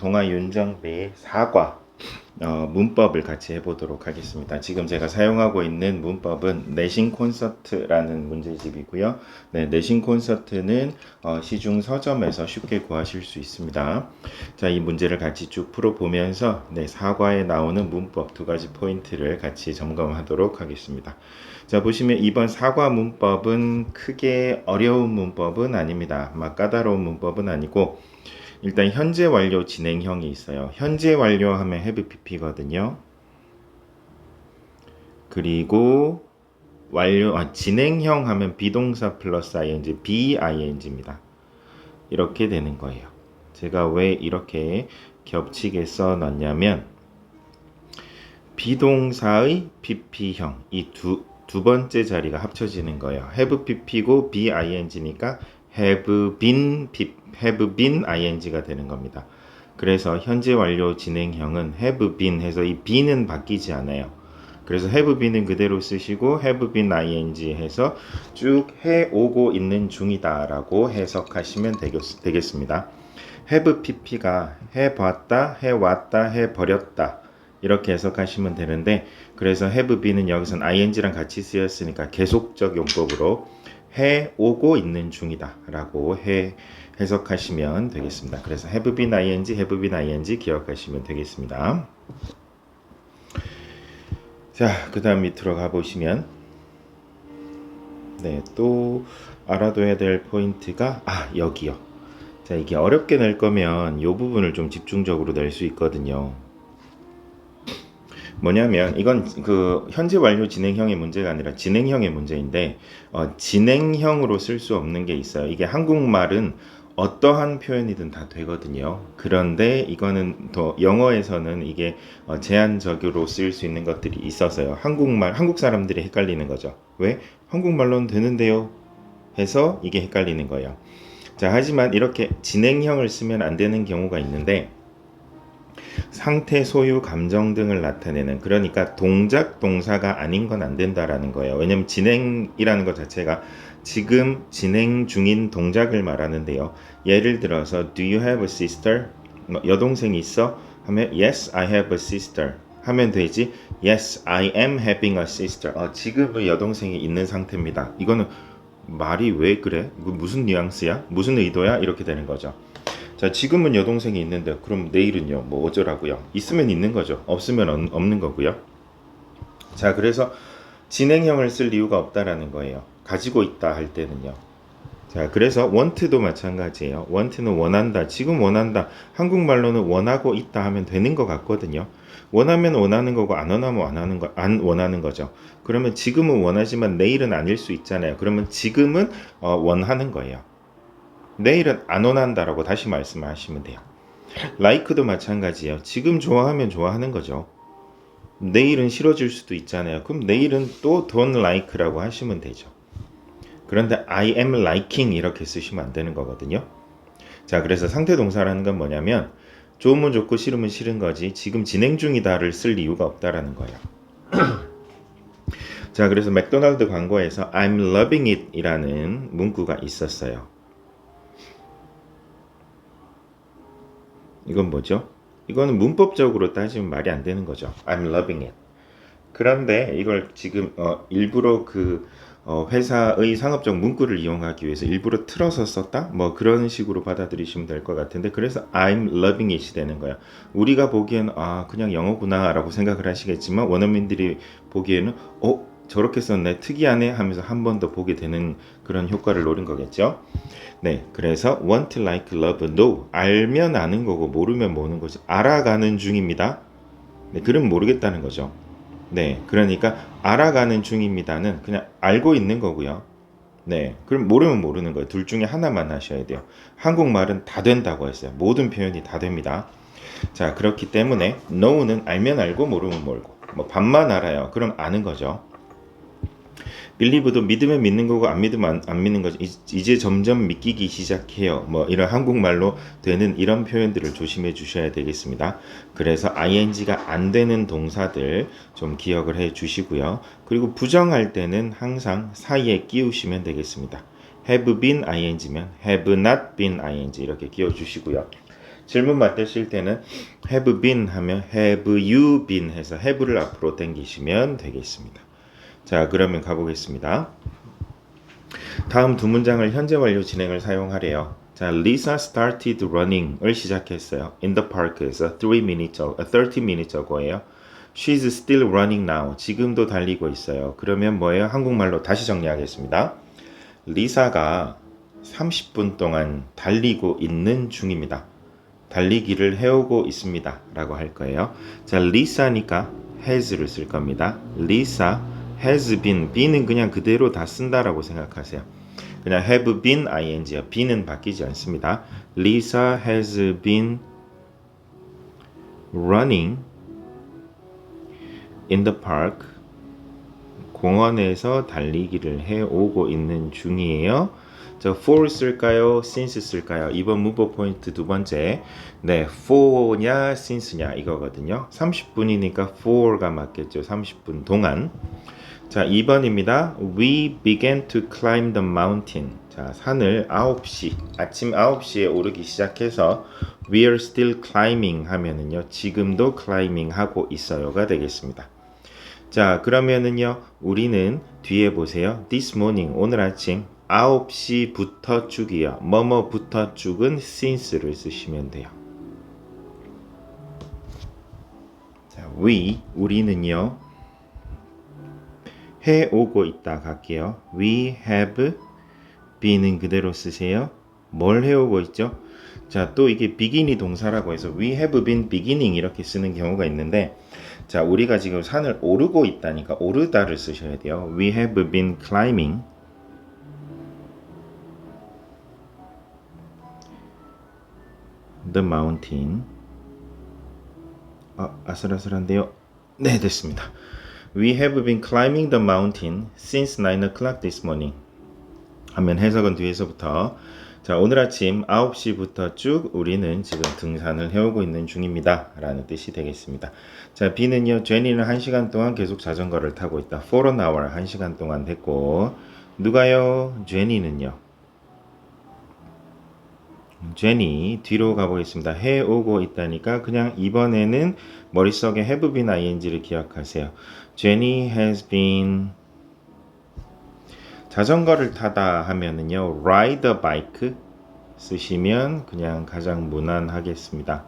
동아윤정배의 사과 문법을 같이 해보도록 하겠습니다. 지금 제가 사용하고 있는 문법은 내신 콘서트라는 문제집이고요. 네, 내신 콘서트는 시중 서점에서 쉽게 구하실 수 있습니다. 자, 이 문제를 같이 쭉 풀어보면서 사과에 나오는 문법 두 가지 포인트를 같이 점검하도록 하겠습니다. 자, 보시면 이번 사과 문법은 크게 어려운 문법은 아닙니다. 막 까다로운 문법은 아니고 일단 현재 완료 진행형이 있어요. 현재 완료하면 have pp거든요. 그리고 진행형 하면 비동사 플러스 ing, bing입니다. 이렇게 되는 거예요. 제가 왜 이렇게 겹치게 써놨냐면 비동사의 pp형 이 두 번째 자리가 합쳐지는 거예요. have pp고 bing니까 have been ing가 되는 겁니다. 그래서 현재 완료 진행형은 have been 해서 이 be는 바뀌지 않아요. 그래서 have been은 그대로 쓰시고 have been ing 해서 쭉 해오고 있는 중이다 라고 해석하시면 되겠습니다. have pp가 해봤다, 해왔다, 해버렸다 이렇게 해석하시면 되는데, 그래서 have been은 여기선 ing랑 같이 쓰였으니까 계속적 용법으로 해오고 있는 중이다 라고 해석하시면 되겠습니다. 그래서 have been ing 기억하시면 되겠습니다. 자, 그 다음 밑으로 가보시면 또 알아둬야 될 포인트가 여기요. 자, 이게 어렵게 낼 거면 이 부분을 좀 집중적으로 낼 수 있거든요. 뭐냐면 이건 그 현재 완료 진행형의 문제가 아니라 진행형의 문제인데 진행형으로 쓸 수 없는 게 있어요. 이게 한국말은 어떠한 표현이든 다 되거든요. 그런데 이거는 더 영어에서는 이게 제한적으로 쓸 수 있는 것들이 있어서요. 한국 사람들이 헷갈리는 거죠. 왜? 한국말로는 되는데요 해서 이게 헷갈리는 거예요. 자, 하지만 이렇게 진행형을 쓰면 안 되는 경우가 있는데, 상태, 소유, 감정 등을 나타내는, 그러니까 동작, 동사가 아닌 건 안 된다라는 거예요. 왜냐면 진행이라는 것 자체가 지금 진행 중인 동작을 말하는데요. 예를 들어서 Do you have a sister? 여동생이 있어? 하면 Yes, I have a sister 하면 되지. Yes, I am having a sister. 지금은 여동생이 있는 상태입니다. 이거는 말이 왜 그래? 무슨 뉘앙스야? 무슨 의도야? 이렇게 되는 거죠. 자, 지금은 여동생이 있는데 그럼 내일은요? 뭐 어쩌라고요? 있으면 있는 거죠. 없으면 없는 거고요. 자, 그래서 진행형을 쓸 이유가 없다라는 거예요. 가지고 있다 할 때는요. 자, 그래서 want도 마찬가지예요. want는 원한다, 지금 원한다. 한국말로는 원하고 있다 하면 되는 것 같거든요. 원하면 원하는 거고 안 원하면 안 원하는 거죠. 그러면 지금은 원하지만 내일은 아닐 수 있잖아요. 그러면 지금은 원하는 거예요. 내일은 안 원한다라고 다시 말씀하시면 돼요. like도 마찬가지예요. 지금 좋아하면 좋아하는 거죠. 내일은 싫어질 수도 있잖아요. 그럼 내일은 또 don't like라고 하시면 되죠. 그런데 I am liking 이렇게 쓰시면 안 되는 거거든요. 자, 그래서 상태 동사라는 건 뭐냐면 좋으면 좋고 싫으면 싫은 거지 지금 진행 중이다를 쓸 이유가 없다라는 거예요. 자, 그래서 맥도날드 광고에서 I'm loving it 이라는 문구가 있었어요. 이건 뭐죠? 이거는 문법적으로 따지면 말이 안 되는 거죠. I'm loving it. 그런데 이걸 지금 일부러 회사의 상업적 문구를 이용하기 위해서 일부러 틀어서 썼다? 뭐 그런 식으로 받아들이시면 될 것 같은데, 그래서 I'm loving it이 되는 거야. 우리가 보기에는 그냥 영어구나 라고 생각을 하시겠지만 원어민들이 보기에는 저렇게 썼네, 특이하네 하면서 한 번 더 보게 되는 그런 효과를 노린 거겠죠. 네, 그래서 want, like, love, know. 알면 아는 거고 모르면 모르는 거죠. 알아가는 중입니다. 네, 그럼 모르겠다는 거죠. 네, 그러니까 알아가는 중입니다는 그냥 알고 있는 거고요. 네, 그럼 모르면 모르는 거예요. 둘 중에 하나만 하셔야 돼요. 한국말은 다 된다고 했어요. 모든 표현이 다 됩니다. 자, 그렇기 때문에 know는 알면 알고 모르면 모르고, 뭐 반만 알아요. 그럼 아는 거죠. believe도 믿으면 믿는 거고 안 믿으면 안 믿는 거죠. 이제 점점 믿기기 시작해요. 뭐 이런 한국말로 되는 이런 표현들을 조심해 주셔야 되겠습니다. 그래서 ing가 안 되는 동사들 좀 기억을 해 주시고요. 그리고 부정할 때는 항상 사이에 끼우시면 되겠습니다. have been ing면 have not been ing 이렇게 끼워 주시고요. 질문 맞으실 때는 have been 하면 have you been 해서 have를 앞으로 당기시면 되겠습니다. 자, 그러면 가보겠습니다. 다음 두 문장을 현재 완료 진행을 사용하래요. 자, Lisa started running을 시작했어요. In the park에서 30 minutes ago예요. She's still running now. 지금도 달리고 있어요. 그러면 뭐예요? 한국말로 다시 정리하겠습니다. 리사가 30분 동안 달리고 있는 중입니다. 달리기를 해오고 있습니다. 라고 할 거예요. 자, 리사니까 has를 쓸 겁니다. Lisa has been. be는 그냥 그대로 다 쓴다라고 생각하세요. 그냥 have been ing요. be는 바뀌지 않습니다. Lisa has been running in the park. 공원에서 달리기를 해오고 있는 중이에요. 자, for 쓸까요? since 쓸까요? 이번 문법 포인트 두 번째. 네, for냐, since냐 이거거든요. 30분이니까 for가 맞겠죠. 30분 동안. 자, 2번입니다. We began to climb the mountain. 자, 산을 9시, 아침 9시에 오르기 시작해서 We are still climbing 하면은요, 지금도 climbing 하고 있어요가 되겠습니다. 자, 그러면은요, 우리는 뒤에 보세요. This morning, 오늘 아침 9시부터 쭉이요. 뭐뭐부터 쭉은 since를 쓰시면 돼요. 자, 우리는요, 해오고 있다 갈게요. We have be는 그대로 쓰세요. 뭘 해오고 있죠? 자, 또 이게 begin이 동사라고 해서 we have been beginning 이렇게 쓰는 경우가 있는데, 자, 우리가 지금 산을 오르고 있다니까 오르다를 쓰셔야 돼요. We have been climbing the mountain. 아슬아슬한데요. 네, 됐습니다. We have been climbing the mountain since 9 o'clock this morning. 하면 해석은 뒤에서부터. 자, 오늘 아침 9시부터 쭉 우리는 지금 등산을 해오고 있는 중입니다. 라는 뜻이 되겠습니다. 자, B는요, 제니는 1시간 동안 계속 자전거를 타고 있다. For an hour, 1시간 동안 됐고, 누가요? 제니는요. 제니, 뒤로 가보겠습니다. 해오고 있다니까 그냥 이번에는 머릿속에 have been ing를 기억하세요. Jenny has been 자전거를 타다 하면은요, ride a bike 쓰시면 그냥 가장 무난하겠습니다.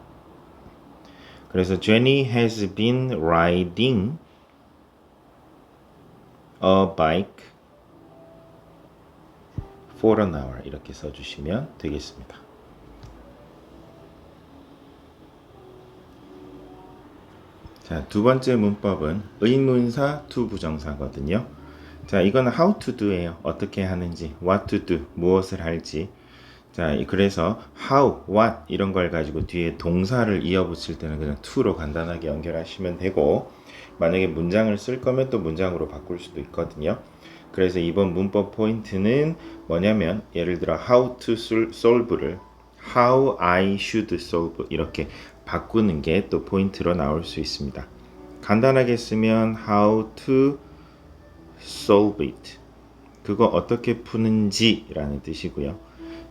그래서 Jenny has been riding a bike for an hour 이렇게 써주시면 되겠습니다. 자, 두 번째 문법은 의문사 to 부정사거든요. 자, 이거는 how to do예요. 어떻게 하는지, what to do, 무엇을 할지. 자, 그래서 how, what 이런 걸 가지고 뒤에 동사를 이어붙일 때는 그냥 to로 간단하게 연결하시면 되고, 만약에 문장을 쓸 거면 또 문장으로 바꿀 수도 있거든요. 그래서 이번 문법 포인트는 뭐냐면, 예를 들어 how to solve를 how I should solve 이렇게 바꾸는 게 또 포인트로 나올 수 있습니다. 간단하게 쓰면 how to solve it. 그거 어떻게 푸는지 라는 뜻이고요.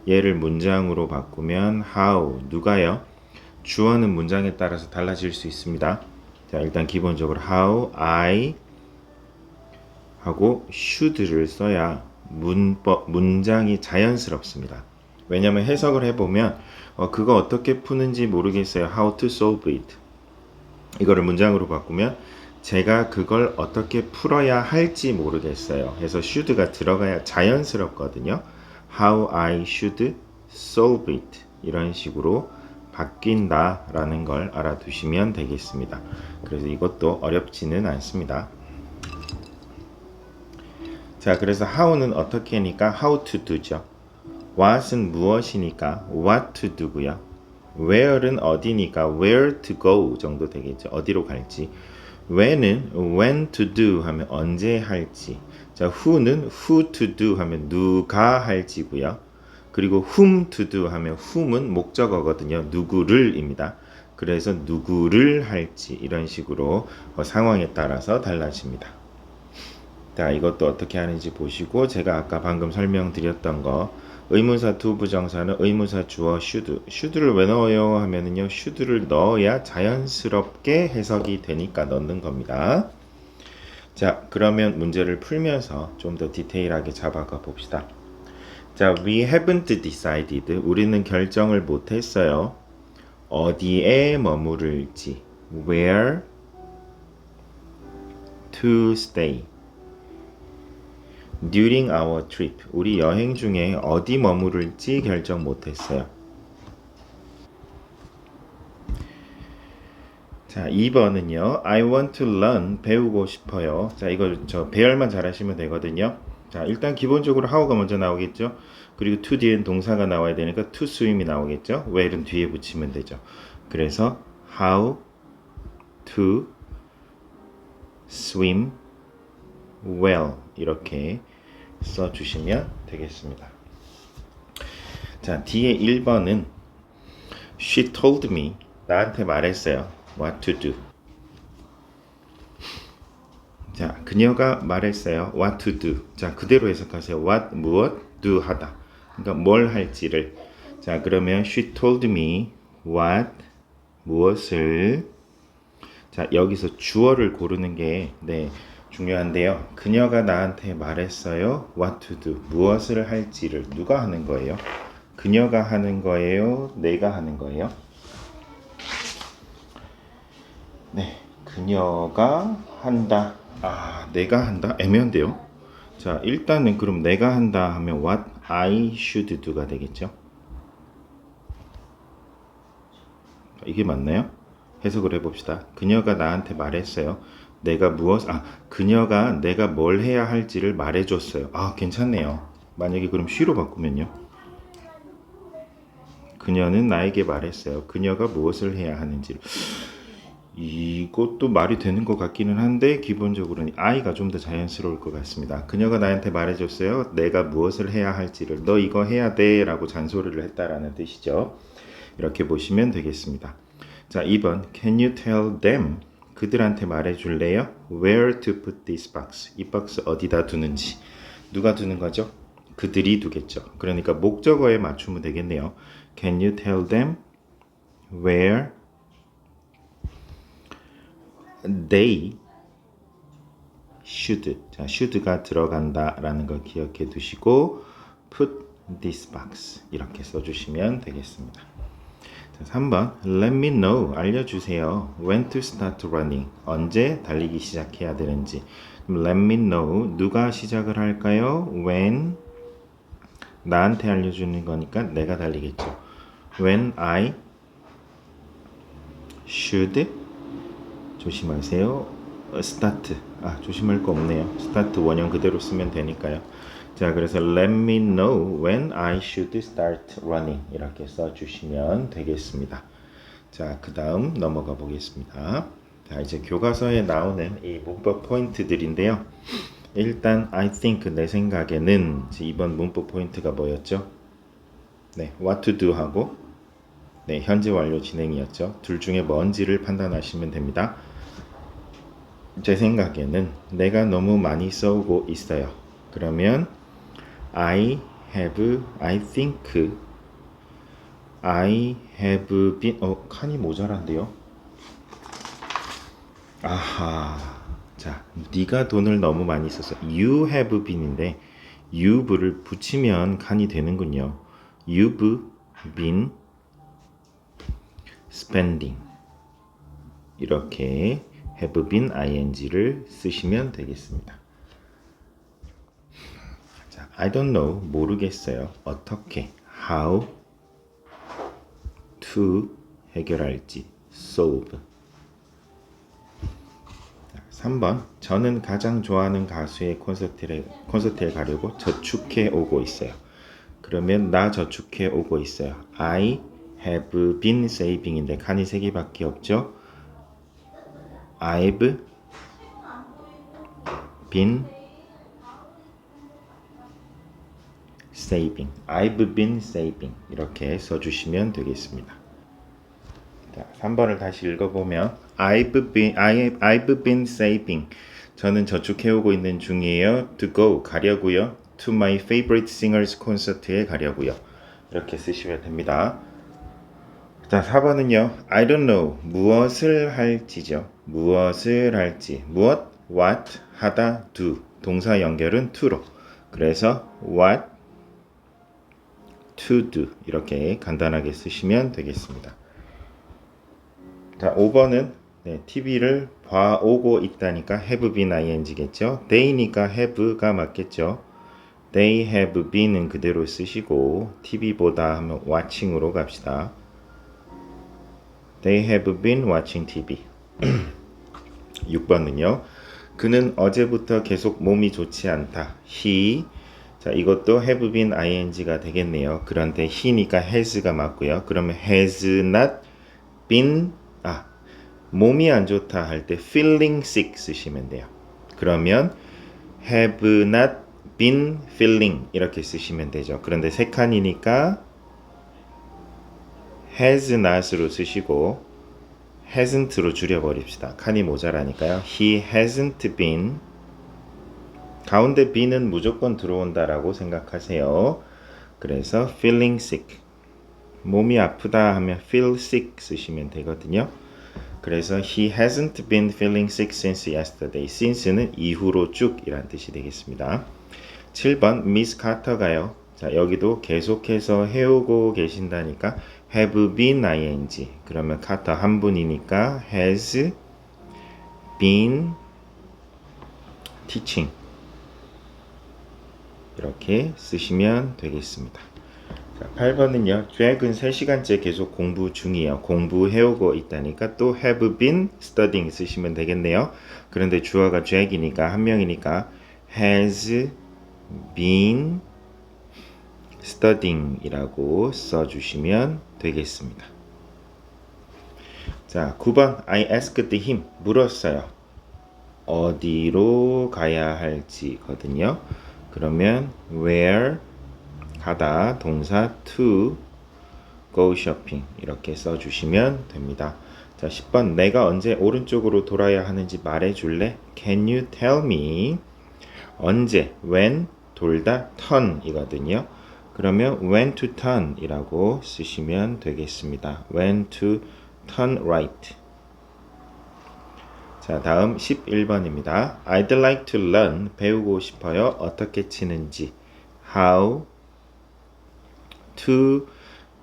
얘를 문장으로 바꾸면 how, 누가요? 주어는 문장에 따라서 달라질 수 있습니다. 자, 일단 기본적으로 how I 하고 should를 써야 문장이 자연스럽습니다. 왜냐면 해석을 해보면 그거 어떻게 푸는지 모르겠어요. How to solve it. 이거를 문장으로 바꾸면 제가 그걸 어떻게 풀어야 할지 모르겠어요. 해서 should가 들어가야 자연스럽거든요. How I should solve it. 이런 식으로 바뀐다라는 걸 알아두시면 되겠습니다. 그래서 이것도 어렵지는 않습니다. 자, 그래서 how는 어떻게니까 how to do죠. what은 무엇이니까 what to do고요. where는 어디니까 where to go 정도 되겠죠. 어디로 갈지. when은 when to do 하면 언제 할지. 자, who는 who to do 하면 누가 할지고요. 그리고 whom to do 하면 whom은 목적어거든요. 누구를입니다. 그래서 누구를 할지 이런 식으로 상황에 따라서 달라집니다. 자, 이것도 어떻게 하는지 보시고 제가 아까 방금 설명드렸던 거 의문사 to 부정사는 의문사 주어 should. should를 왜 넣어요 하면은요. should를 넣어야 자연스럽게 해석이 되니까 넣는 겁니다. 자, 그러면 문제를 풀면서 좀 더 디테일하게 잡아가 봅시다. 자, we haven't decided. 우리는 결정을 못 했어요. 어디에 머무를지. where to stay. during our trip. 우리 여행 중에 어디 머무를지 결정 못 했어요. 자, 2번은요. I want to learn. 배우고 싶어요. 자, 이거 배열만 잘하시면 되거든요. 자, 일단 기본적으로 how가 먼저 나오겠죠. 그리고 to 뒤엔 동사가 나와야 되니까 to swim이 나오겠죠. where은 뒤에 붙이면 되죠. 그래서 how to swim well 이렇게 써주시면 되겠습니다. 자, 뒤에 1번은 She told me. 나한테 말했어요. What to do. 자, 그녀가 말했어요. What to do. 자, 그대로 해석하세요. What, 무엇, do 하다. 그러니까 뭘 할지를. 자, 그러면 She told me what, 무엇을. 자, 여기서 주어를 고르는 게 중요한데요. 그녀가 나한테 말했어요. What to do. 무엇을 할지를. 누가 하는 거예요? 그녀가 하는 거예요? 내가 하는 거예요? 네, 그녀가 한다. 아, 내가 한다? 애매한데요? 자, 일단은 그럼 내가 한다 하면 what I should do가 되겠죠? 이게 맞나요? 해석을 해봅시다. 그녀가 나한테 말했어요. 그녀가 내가 뭘 해야 할지를 말해줬어요. 아, 괜찮네요. 만약에 그럼 she로 바꾸면요. 그녀는 나에게 말했어요. 그녀가 무엇을 해야 하는지를. 이것도 말이 되는 것 같기는 한데 기본적으로는 I가 좀 더 자연스러울 것 같습니다. 그녀가 나한테 말해줬어요. 내가 무엇을 해야 할지를. 너 이거 해야 돼 라고 잔소리를 했다라는 뜻이죠. 이렇게 보시면 되겠습니다. 자, 2번 Can you tell them? 그들한테 말해줄래요? Where to put this box? 이 박스 어디다 두는지. 누가 두는 거죠? 그들이 두겠죠. 그러니까 목적어에 맞추면 되겠네요. Can you tell them where they should. 자, should가 들어간다라는 걸 기억해 두시고 put this box 이렇게 써주시면 되겠습니다. 자, 3번 Let me know. 알려주세요. When to start running. 언제 달리기 시작해야 되는지. Let me know. 누가 시작을 할까요? When 나한테 알려주는 거니까 내가 달리겠죠. When I should 조심하세요. start. 조심할 거 없네요. start 원형 그대로 쓰면 되니까요. 자, 그래서 let me know when I should start running 이렇게 써주시면 되겠습니다. 자, 그 다음 넘어가 보겠습니다. 자, 이제 교과서에 나오는 이 문법 포인트들인데요. 일단 I think 내 생각에는 이번 문법 포인트가 뭐였죠? 네, what to do 하고 현재 완료 진행이었죠. 둘 중에 뭔지를 판단하시면 됩니다. 제 생각에는 내가 너무 많이 써오고 있어요. 그러면 I think I have been 칸이 모자란데요. 아하. 자, 네가 돈을 너무 많이 써서 you have been인데 you've를 붙이면 칸이 되는군요. You've been spending 이렇게 have been ing를 쓰시면 되겠습니다. 자, I don't know 모르겠어요. 어떻게 how to 해결할지 solve. 3번 저는 가장 좋아하는 가수의 콘서트에 가려고 저축해 오고 있어요. 그러면 나 저축해 오고 있어요. I have been saving인데 칸이 3개밖에 없죠. I've been saving. I've been saving. 이렇게 써주시면 되겠습니다. 자, 3번을 다시 읽어보면 I've been saving. 저는 저축해오고 있는 중이에요. To go. 가려고요. to my favorite singers 콘서트에 가려고요. 이렇게 쓰시면 됩니다. 자, 4번은요. I don't know. 무엇을 할지죠. 무엇을 할지. 무엇, what, 하다, do. 동사 연결은 to로. 그래서 what to do. 이렇게 간단하게 쓰시면 되겠습니다. 자, 5번은 TV를 봐오고 있다니까 have been ing겠죠. they니까 have가 맞겠죠. They have been은 그대로 쓰시고 TV 보다 하면 watching으로 갑시다. They have been watching TV. 6번은요. 그는 어제부터 계속 몸이 좋지 않다. He. 자, 이것도 have been ing가 되겠네요. 그런데 he니까 has가 맞고요. 그러면 has not been 몸이 안 좋다 할 때 feeling sick 쓰시면 돼요. 그러면 have not been feeling 이렇게 쓰시면 되죠. 그런데 세 칸이니까 has not으로 쓰시고 hasn't로 줄여버립시다. 칸이 모자라니까요. He hasn't been. 가운데 be는 무조건 들어온다라고 생각하세요. 그래서 feeling sick. 몸이 아프다 하면 feel sick 쓰시면 되거든요. 그래서 he hasn't been feeling sick since yesterday. since는 이후로 쭉 이란 뜻이 되겠습니다. 7번 Miss Carter가요. 자, 여기도 계속해서 해오고 계신다니까 have been ing. 그러면 카터 한 분이니까 has been teaching. 이렇게 쓰시면 되겠습니다. 자, 8번은요. Jack은 3시간째 계속 공부 중이에요. 공부해오고 있다니까 또 have been studying 쓰시면 되겠네요. 그런데 주어가 Jack이니까 한 명이니까 has been studying 이라고 써주시면 되겠습니다. 자, 9번 I asked him 물었어요. 어디로 가야 할지거든요. 그러면 where 가다 동사 to go shopping 이렇게 써주시면 됩니다. 자, 10번 내가 언제 오른쪽으로 돌아야 하는지 말해줄래? Can you tell me? 언제, when, 돌다, turn 이거든요. 그러면 when to turn 이라고 쓰시면 되겠습니다. when to turn right. 자, 다음 11번입니다. I'd like to learn 배우고 싶어요. 어떻게 치는지. how to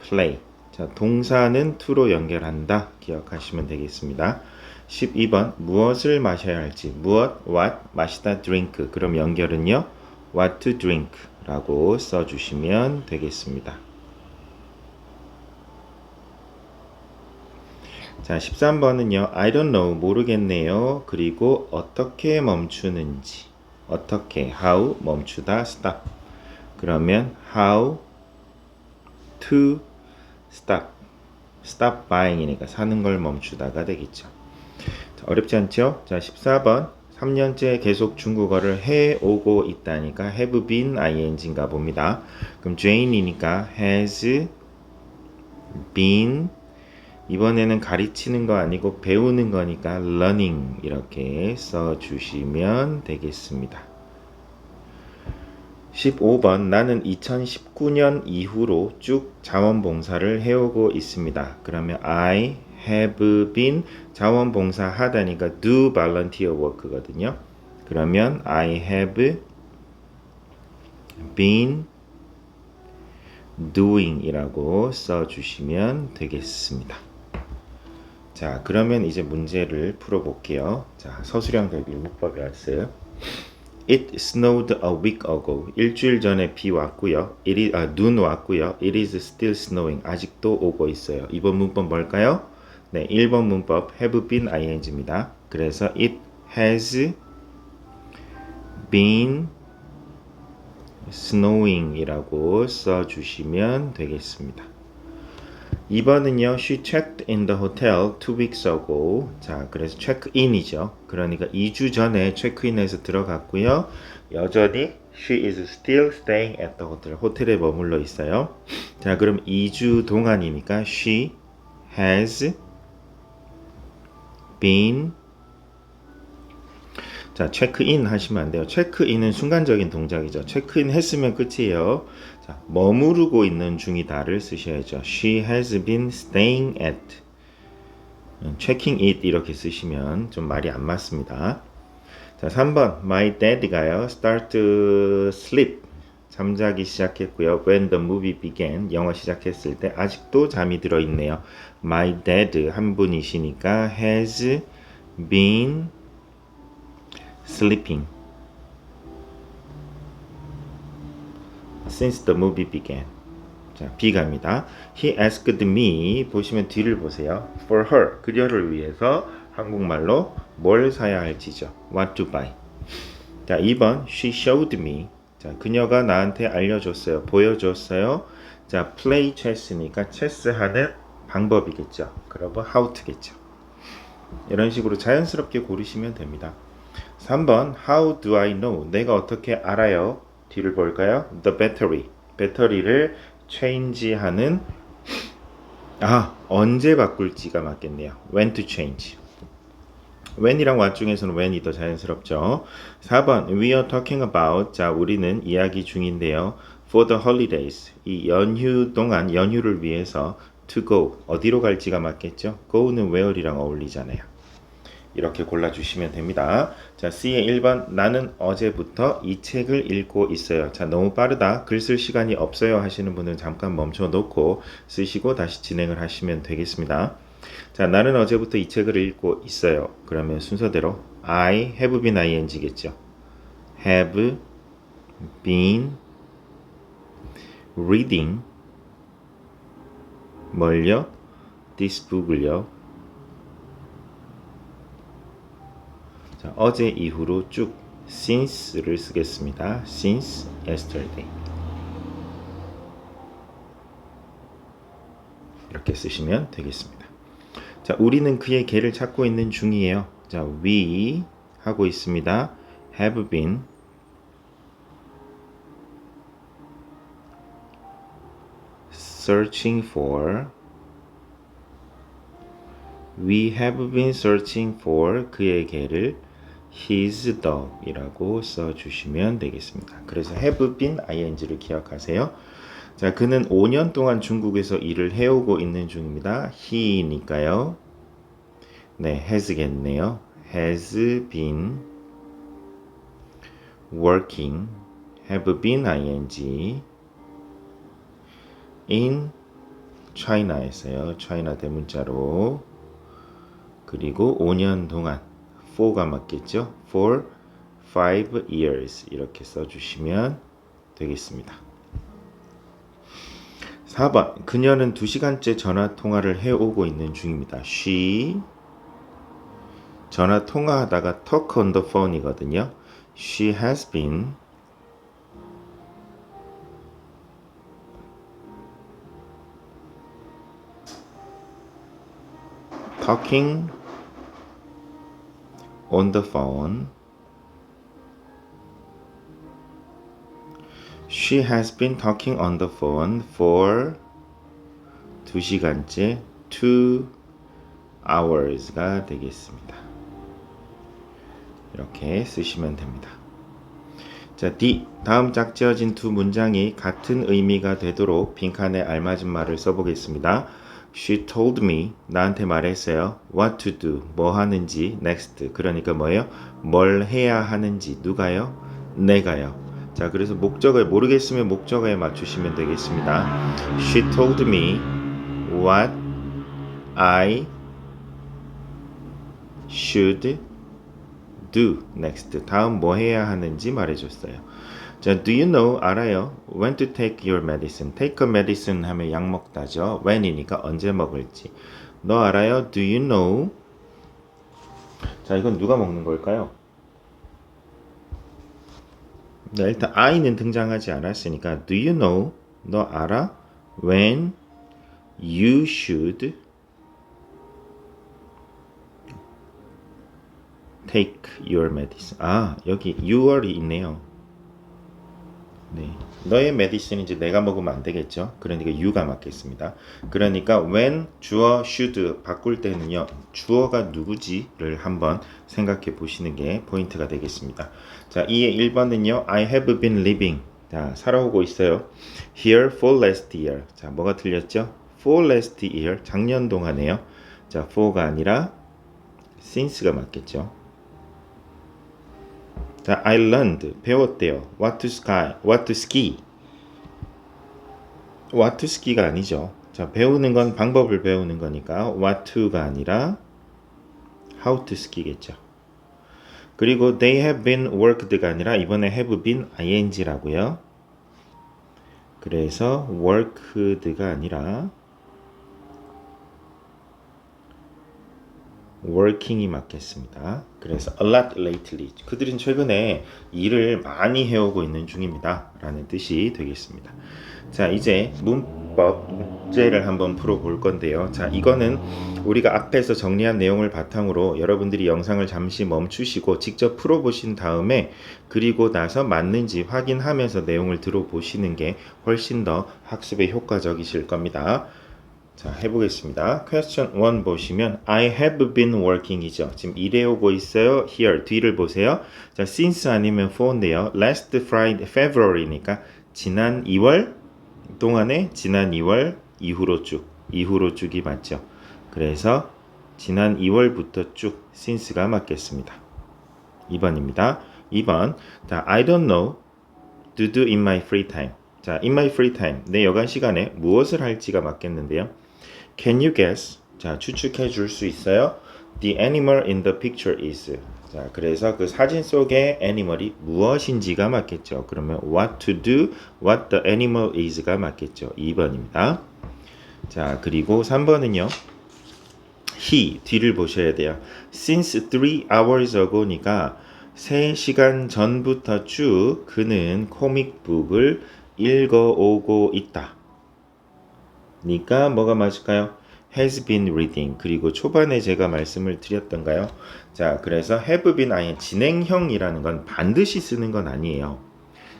play. 자, 동사는 to로 연결한다. 기억하시면 되겠습니다. 12번 무엇을 마셔야 할지. 무엇, what, 마시다, drink. 그럼 연결은요. what to drink 라고 써주시면 되겠습니다. 자, 13번은요. I don't know. 모르겠네요. 그리고 어떻게 멈추는지. 어떻게, how, 멈추다, stop. 그러면 how to stop. stop buying이니까 사는 걸 멈추다가 되겠죠. 자, 어렵지 않죠? 자, 14번 3년째 계속 중국어를 해오고 있다니까 have been ing인가 봅니다. 그럼 Jane이니까 has been. 이번에는 가르치는 거 아니고 배우는 거니까 learning 이렇게 써주시면 되겠습니다. 15번 나는 2019년 이후로 쭉 자원봉사를 해오고 있습니다. 그러면 I have been 자원봉사 하다니까 do volunteer work거든요. 그러면 I have been doing 이라고 써주시면 되겠습니다. 자, 그러면 이제 문제를 풀어볼게요. 자, 서술형 대비 문법이 왔어요. It snowed a week ago. 일주일 전에 비 왔고요. 눈 왔고요. It is still snowing. 아직도 오고 있어요. 이번 문법 뭘까요? 네, 1번 문법 have been ing입니다. 그래서 it has been snowing 이라고 써주시면 되겠습니다. 2번은요. She checked in the hotel 2 weeks ago. 자, 그래서 check-in이죠. 그러니까 2주 전에 체크인해서 들어갔고요. 여전히 she is still staying at the hotel. 호텔에 머물러 있어요. 자, 그럼 2주 동안이니까 she has been. 자, 체크인 하시면 안 돼요. 체크인은 순간적인 동작이죠. 체크인 했으면 끝이에요. 자, 머무르고 있는 중이다를 쓰셔야죠. She has been staying at. checking it 이렇게 쓰시면 좀 말이 안 맞습니다. 자, 3번. My dad가요. start to sleep. 잠자기 시작했고요. When the movie began. 영화 시작했을 때 아직도 잠이 들어 있네요. My dad 한 분이시니까 has been sleeping since the movie began. 자, B갑니다. He asked me 보시면 뒤를 보세요. For her 그녀를 위해서 한국말로 뭘 사야 할지죠. What to buy. 자, 2번 She showed me. 자, 그녀가 나한테 알려줬어요. 보여줬어요. 자, play chess니까 체스 하는 방법이겠죠. 그러면 how to겠죠. 이런 식으로 자연스럽게 고르시면 됩니다. 3번 How do I know? 내가 어떻게 알아요? 뒤를 볼까요? The battery. 배터리를 change하는 언제 바꿀지가 맞겠네요. When to change. when이랑 what 중에서는 when이 더 자연스럽죠. 4번 We are talking about. 자, 우리는 이야기 중인데요. For the holidays. 이 연휴 동안 연휴를 위해서 to go. 어디로 갈지가 맞겠죠? go는 where이랑 어울리잖아요. 이렇게 골라주시면 됩니다. 자, C의 1번 나는 어제부터 이 책을 읽고 있어요. 자, 너무 빠르다. 글 쓸 시간이 없어요 하시는 분은 잠깐 멈춰 놓고 쓰시고 다시 진행을 하시면 되겠습니다. 자, 나는 어제부터 이 책을 읽고 있어요. 그러면 순서대로 I have been ing겠죠. have been reading 뭘요? this book을요. 자, 어제 이후로 쭉 since를 쓰겠습니다. since yesterday. 이렇게 쓰시면 되겠습니다. 자, 우리는 그의 개를 찾고 있는 중이에요. 자, we 하고 있습니다. have been searching for. We have been searching for 그의 개를 his dog이라고 써주시면 되겠습니다. 그래서 have been ing를 기억하세요. 자, 그는 5년 동안 중국에서 일을 해오고 있는 중입니다. he니까요. 네, has겠네요. has been working, have been ing in China에서요. China 대문자로. 그리고 5년 동안 for가 맞겠죠? for 5 years 이렇게 써주시면 되겠습니다. 4번 그녀는 2시간째 전화 통화를 해오고 있는 중입니다. She 전화 통화하다가 talk on the phone이거든요. She has been talking on the phone. She has been talking on the phone for 2시간째 2 hours가 되겠습니다. 이렇게 쓰시면 됩니다. 자, D. 다음 짝지어진 두 문장이 같은 의미가 되도록 빈칸에 알맞은 말을 써보겠습니다. She told me, 나한테 말했어요. What to do, 뭐 하는지. Next, 그러니까 뭐예요? 뭘 해야 하는지. 누가요? 내가요. 자, 그래서 목적을 모르겠으면 목적어에 맞추시면 되겠습니다. She told me what I should do. Next, 다음 뭐 해야 하는지 말해줬어요. 자, do you know, 알아요? When to take your medicine. Take a medicine 하면 약 먹다죠. when이니까 언제 먹을지. 너 알아요? Do you know? 자, 이건 누가 먹는 걸까요? 네, 일단 I는 등장하지 않았으니까 do you know? 너 알아? When you should take your medicine. 여기 6월이 있네요. 네. 너의 메디슨인지 내가 먹으면 안 되겠죠. 그러니까 you가 맞겠습니다. 그러니까 when 주어 should 바꿀 때는요. 주어가 누구지를 한번 생각해 보시는 게 포인트가 되겠습니다. 자, 이의 1번은요. I have been living. 자, 살아오고 있어요. Here for last year. 자, 뭐가 틀렸죠? For last year. 작년 동안에요. 자, for가 아니라 since가 맞겠죠. 자, I learned 배웠대요. What to ski. What to ski가 아니죠. 자, 배우는 건 방법을 배우는 거니까 what to가 아니라 how to ski겠죠. 그리고 they have been worked가 아니라 이번에 have been ing라고요. 그래서 worked가 아니라 working이 맞겠습니다. 그래서 a lot lately. 그들은 최근에 일을 많이 해오고 있는 중입니다. 라는 뜻이 되겠습니다. 자, 이제 문법 문제를 한번 풀어볼 건데요. 자, 이거는 우리가 앞에서 정리한 내용을 바탕으로 여러분들이 영상을 잠시 멈추시고 직접 풀어보신 다음에 그리고 나서 맞는지 확인하면서 내용을 들어보시는 게 훨씬 더 학습에 효과적이실 겁니다. 자, 해보겠습니다. Question 1 보시면 I have been working이죠. 지금 일해오고 있어요. Here, 뒤를 보세요. 자, since 아니면 for인데요. Last Friday, February니까 지난 2월 동안에 지난 2월 이후로 쭉이 맞죠. 그래서 지난 2월부터 쭉 since가 맞겠습니다. 2번입니다. 2번, 자, I don't know to do in my free time. 자, in my free time, 내 여간 시간에 무엇을 할지가 맞겠는데요. Can you guess? 자, 추측해 줄 수 있어요? The animal in the picture is. 자, 그래서 그 사진 속의 애니멀이 무엇인지가 맞겠죠. 그러면 what to do, what the animal is가 맞겠죠. 2번입니다. 자, 그리고 3번은요. he, 뒤를 보셔야 돼요. Since 3 hours ago니까 3시간 전부터 쭉 그는 코믹북을 읽어오고 있다. 니까 뭐가 맞을까요? has been reading. 그리고 초반에 제가 말씀을 드렸던가요? 자, 그래서 have been 아예 진행형이라는 건 반드시 쓰는 건 아니에요.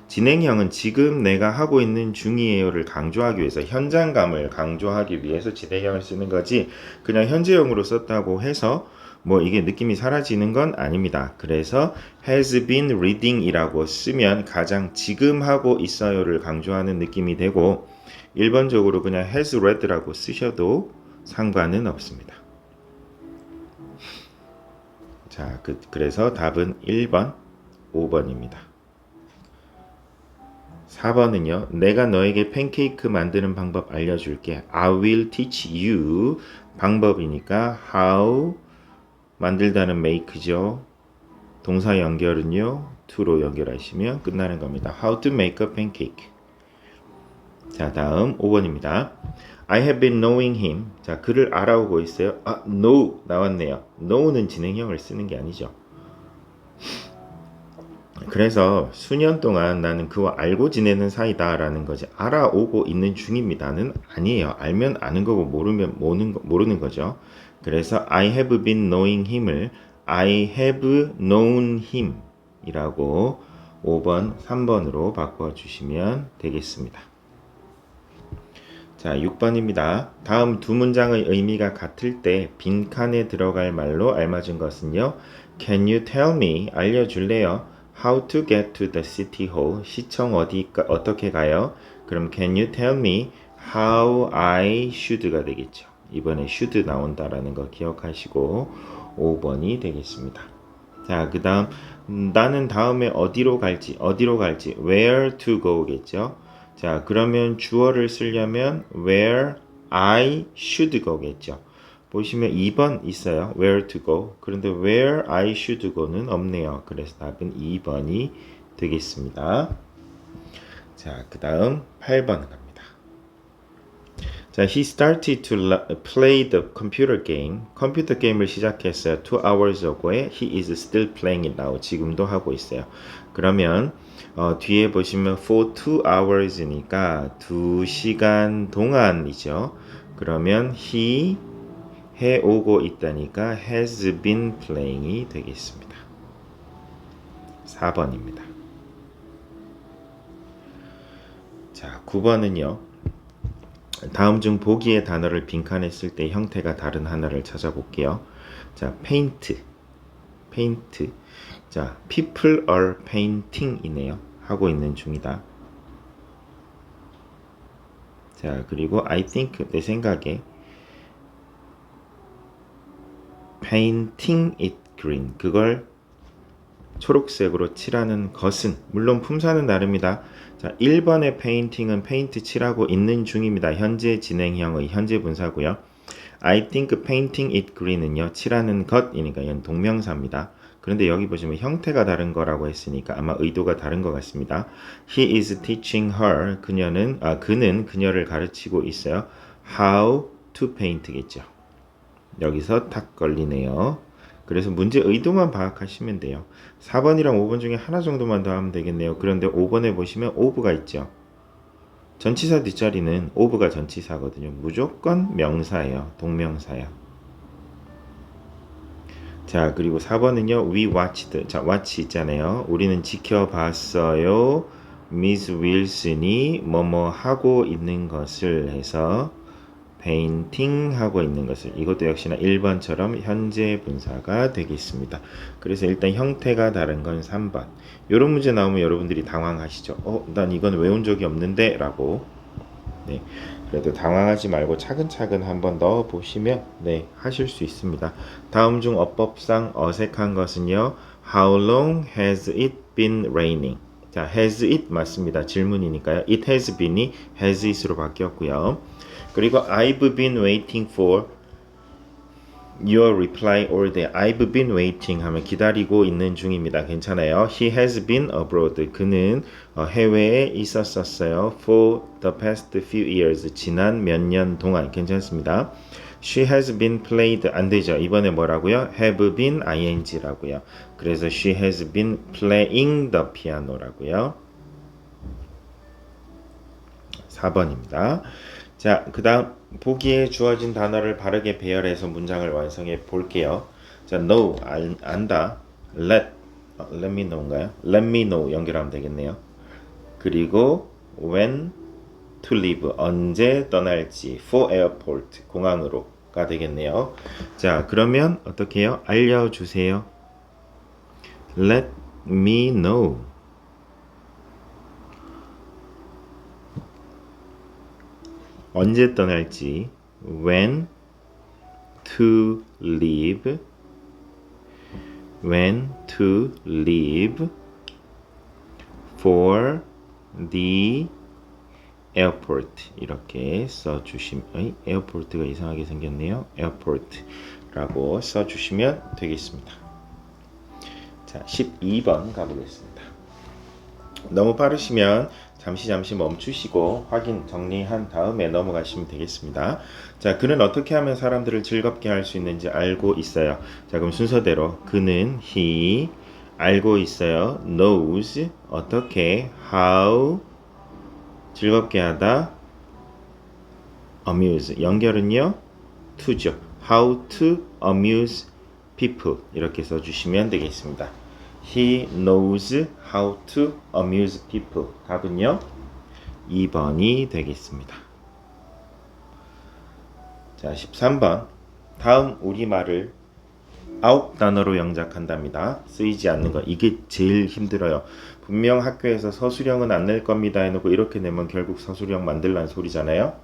진행형은 지금 내가 하고 있는 중이에요를 강조하기 위해서 현장감을 강조하기 위해서 진행형을 쓰는 거지 그냥 현재형으로 썼다고 해서 뭐 이게 느낌이 사라지는 건 아닙니다. 그래서 has been reading 이라고 쓰면 가장 지금 하고 있어요를 강조하는 느낌이 되고 일반적으로 그냥 has read라고 쓰셔도 상관은 없습니다. 자, 그래서 답은 1번, 5번입니다. 4번은요. 내가 너에게 팬케이크 만드는 방법 알려줄게. I will teach you. 방법이니까 how 만들다는 make죠. 동사 연결은요. to로 연결하시면 끝나는 겁니다. How to make a pancake. 자, 다음 5번입니다. I have been knowing him. 자, 그를 알아오고 있어요. 아, know 나왔네요. know는 진행형을 쓰는 게 아니죠. 그래서 수년 동안 나는 그와 알고 지내는 사이다라는 거지 알아오고 있는 중입니다는 아니에요. 알면 아는 거고 모르면 모르는 거죠. 그래서 I have been knowing him을 I have known him 이라고 5번, 3번으로 바꿔주시면 되겠습니다. 자, 6번입니다. 다음 두 문장의 의미가 같을 때 빈칸에 들어갈 말로 알맞은 것은요. Can you tell me? 알려줄래요? How to get to the city hall? 시청 어떻게 가요? 그럼 can you tell me how I should가 되겠죠. 이번에 should 나온다라는 거 기억하시고 5번이 되겠습니다. 자, 그 다음 나는 다음에 어디로 갈지 where to go겠죠. 자, 그러면 주어를 쓰려면 where I should go겠죠. 보시면 2번 있어요. where to go. 그런데 where I should go는 없네요. 그래서 답은 2번이 되겠습니다. 자, 그 다음 8번 갑니다. 자, he started to play the computer game. 컴퓨터 게임을 시작했어요. 2 hours ago에 he is still playing it now. 지금도 하고 있어요. 그러면 뒤에 보시면 for 2 hours니까 2시간 동안이죠. 그러면 he 해오고 있다니까 has been playing이 되겠습니다. 4번입니다. 자, 9번은요. 다음 중 보기의 단어를 빈칸했을 때 형태가 다른 하나를 찾아볼게요. 자, paint. 자, people are painting 이네요. 하고 있는 중이다. 자, 그리고 I think, 내 생각에 painting it green, 그걸 초록색으로 칠하는 것은, 물론 품사는 다릅니다. 자, 1번의 painting은 페인트 칠하고 있는 중입니다. 현재 진행형의 현재 분사고요. I think painting it green은요, 칠하는 것이니까 이건 동명사입니다. 그런데 여기 보시면 형태가 다른 거라고 했으니까 아마 의도가 다른 것 같습니다. He is teaching her, 그는 그녀를 가르치고 있어요. How to paint겠죠. 여기서 탁 걸리네요. 그래서 문제 의도만 파악하시면 돼요. 4번이랑 5번 중에 하나 정도만 더 하면 되겠네요. 그런데 5번에 보시면 of가 있죠. 전치사 뒷자리는 of가 전치사거든요. 무조건 명사예요. 동명사예요. 자, 그리고 4번은요. We watched. 자, watch 있잖아요. 우리는 지켜봤어요. Miss Wilson이 뭐뭐 하고 있는 것을 해서 painting 하고 있는 것을, 이것도 역시나 1번처럼 현재 분사가 되겠습니다. 그래서 일단 형태가 다른 건 3번. 이런 문제 나오면 여러분들이 당황하시죠. 난 이건 외운 적이 없는데 라고. 네, 그래도 당황하지 말고 차근차근 한번 넣어 보시면 하실 수 있습니다. 다음 중 어법상 어색한 것은요. How long has it been raining? 자, has it 맞습니다. 질문이니까요. It has been이 has it으로 바뀌었고요. 그리고 I've been waiting for your reply all day. I've been waiting 하면 기다리고 있는 중입니다. 괜찮아요. He has been abroad. 그는 해외에 있었어요. For the past few years. 지난 몇 년 동안. 괜찮습니다. She has been played. 안 되죠. 이번에 뭐라고요? Have been ing라고요. 그래서 she has been playing the piano라고요. 4번입니다. 자, 그 다음 보기에 주어진 단어를 바르게 배열해서 문장을 완성해 볼게요. 자, know, 안다. let me know인가요? let me know 연결하면 되겠네요. 그리고 when to leave, 언제 떠날지. for airport, 공항으로가 되겠네요. 자, 그러면 어떻게 해요? 알려주세요. let me know. 언제 떠날지. when to leave. when to leave for the airport. 이렇게 써주시면, 에어포트가 이상하게 생겼네요. airport라고 써주시면 되겠습니다. 자, 12번 가보겠습니다. 너무 빠르시면 잠시 멈추시고 확인 정리한 다음에 넘어가시면 되겠습니다. 자, 그는 어떻게 하면 사람들을 즐겁게 할 수 있는지 알고 있어요. 자, 그럼 순서대로 그는 he 알고 있어요. knows 어떻게, how 즐겁게 하다, amuse 연결은요 to죠. how to amuse people 이렇게 써주시면 되겠습니다. He knows how to amuse people. 답은요 2번이 되겠습니다. 자, 13번. 다음 우리말을 9단어로 영작한답니다. 쓰이지 않는 거. 이게 제일 힘들어요. 분명 학교에서 서술형은 안 낼 겁니다 해놓고 이렇게 내면 결국 서술형 만들란 소리잖아요.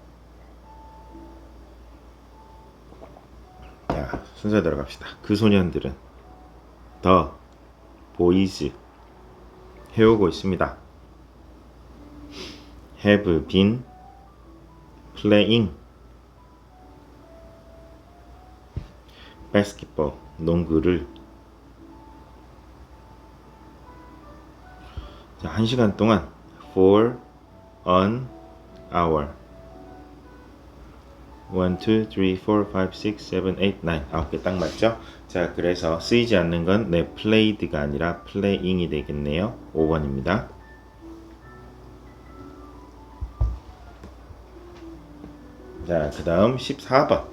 자, 순서대로 갑시다. 그 소년들은 The boys 해오고 있습니다. have been playing basketball 농구를 자, 1시간 동안 for an hour 1, 2, 3, 4, 5, 6, 7, 8, 9 9개 딱 맞죠? 자, 그래서 쓰이지 않는 건 played가 아니라 playing이 되겠네요. 5번입니다. 자, 그 다음 14번.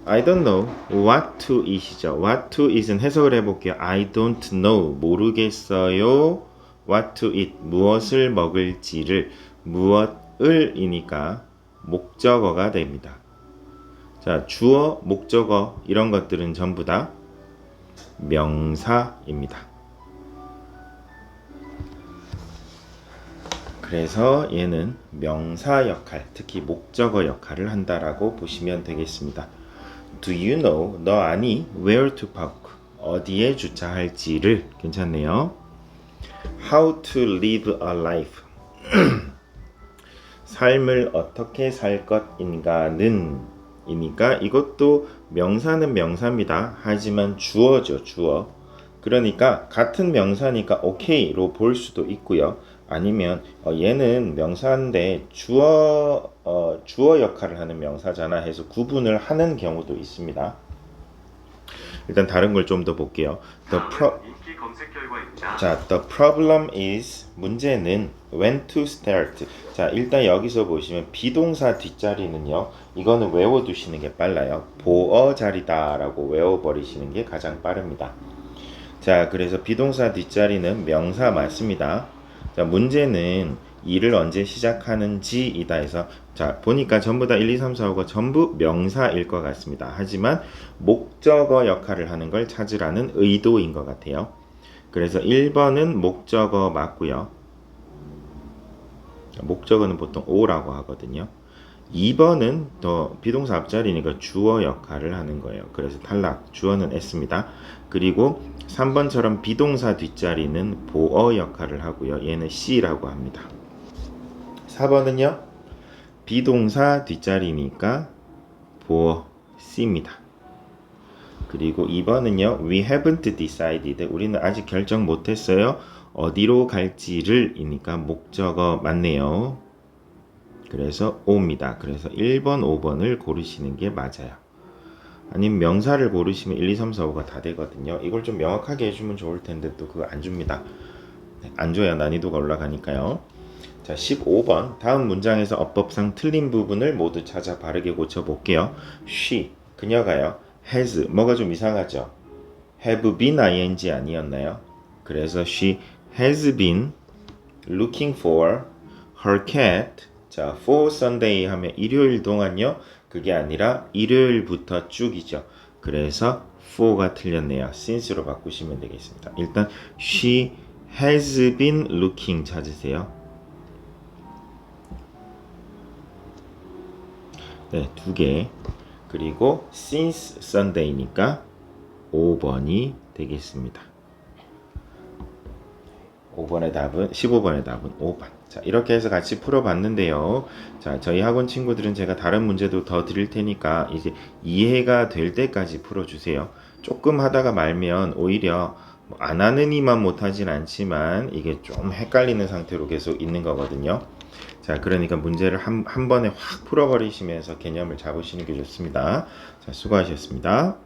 I don't know what to eat이죠. what to eat은 해석을 해볼게요. I don't know 모르겠어요. what to eat 무엇을 먹을지를 무엇 을이니까 목적어가 됩니다. 자, 주어, 목적어 이런 것들은 전부 다 명사입니다. 그래서 얘는 명사 역할, 특히 목적어 역할을 한다라고 보시면 되겠습니다. Do you know? 너 아니? Where to park? 어디에 주차할지를. 괜찮네요. How to live a life? 삶을 어떻게 살 것인가는 이니까 이것도 명사는 명사입니다. 하지만 주어죠, 주어. 그러니까 같은 명사니까 오케이로 볼 수도 있고요. 아니면 얘는 명사인데 주어 역할을 하는 명사잖아 해서 구분을 하는 경우도 있습니다. 일단 다른 걸 좀 더 볼게요. The problem is 문제는 when to start. 자, 일단 여기서 보시면 비동사 뒷자리는요. 이거는 외워두시는 게 빨라요. 보어 자리다라고 외워버리시는 게 가장 빠릅니다. 자, 그래서 비동사 뒷자리는 명사 맞습니다. 자, 문제는 일을 언제 시작하는지이다 해서 자, 보니까 전부 다 1, 2, 3, 4, 5가 전부 명사일 것 같습니다. 하지만 목적어 역할을 하는 걸 찾으라는 의도인 것 같아요. 그래서 1번은 목적어 맞고요. 목적어는 보통 O라고 하거든요. 2번은 더 비동사 앞자리니까 주어 역할을 하는 거예요. 그래서 탈락. 주어는 S입니다. 그리고 3번처럼 비동사 뒷자리는 보어 역할을 하고요. 얘는 C라고 합니다. 4번은요. 비동사 뒷자리니까 보어 C입니다. 그리고 2번은요. We haven't decided. 우리는 아직 결정 못했어요. 어디로 갈지를 이니까 목적어 맞네요. 그래서 O입니다. 그래서 1번, 5번을 고르시는 게 맞아요. 아니면 명사를 고르시면 1, 2, 3, 4, 5가 다 되거든요. 이걸 좀 명확하게 해주면 좋을 텐데 또 그거 안 줍니다. 안 줘야 난이도가 올라가니까요. 자, 15번 다음 문장에서 어법상 틀린 부분을 모두 찾아 바르게 고쳐볼게요. She, 그녀가요. has, 뭐가 좀 이상하죠? have been ing 아니었나요? 그래서 she has been looking for her cat. 자, for Sunday 하면 일요일 동안요. 그게 아니라 일요일부터 쭉이죠. 그래서 for가 틀렸네요. since로 바꾸시면 되겠습니다. 일단 she has been looking 찾으세요. 네, 2개. 그리고 since Sunday니까 5번이 되겠습니다. 5번의 답은 15번의 답은 5번. 자, 이렇게 해서 같이 풀어봤는데요. 자, 저희 학원 친구들은 제가 다른 문제도 더 드릴 테니까 이제 이해가 될 때까지 풀어주세요. 조금 하다가 말면 오히려 안 하는 이만 못하진 않지만 이게 좀 헷갈리는 상태로 계속 있는 거거든요. 자, 그러니까 문제를 한 번에 확 풀어버리시면서 개념을 잡으시는 게 좋습니다. 자, 수고하셨습니다.